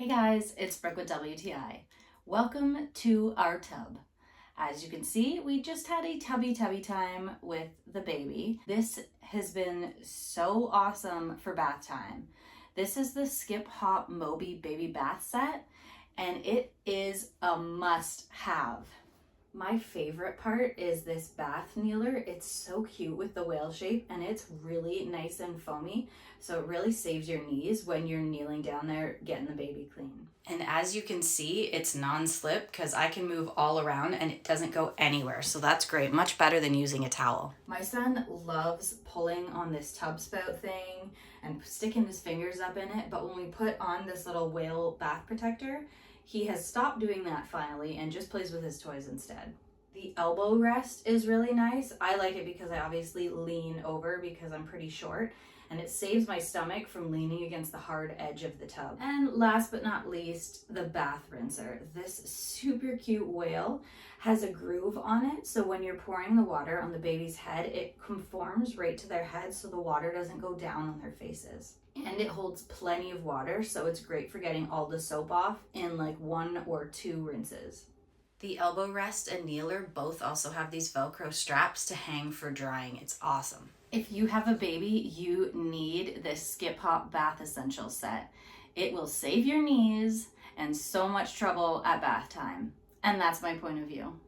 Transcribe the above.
Hey guys, it's Brooke with WTI. Welcome to our tub. As you can see, we just had a tubby time with the baby. This has been so awesome for bath time. This is the Skip Hop Moby baby bath set, and it is a must have. My favorite part is this bath kneeler. It's so cute with the whale shape and it's really nice and foamy. So it really saves your knees when you're kneeling down there getting the baby clean. And as you can see, it's non-slip because I can move all around and it doesn't go anywhere. So that's great, much better than using a towel. My son loves pulling on this tub spout thing and sticking his fingers up in it. But when we put on this little whale bath protector, he has stopped doing that finally and just plays with his toys instead. The elbow rest is really nice. I like it because I obviously lean over because I'm pretty short, and it saves my stomach from leaning against the hard edge of the tub. And last but not least, the bath rinser. This super cute whale has a groove on it, so when you're pouring the water on the baby's head, it conforms right to their head so the water doesn't go down on their faces. And it holds plenty of water, so it's great for getting all the soap off in like 1 or 2 rinses. The elbow rest and kneeler both also have these Velcro straps to hang for drying. It's awesome. If you have a baby, you need this Skip Hop Bath Essentials set. It will save your knees and so much trouble at bath time. And that's my point of view.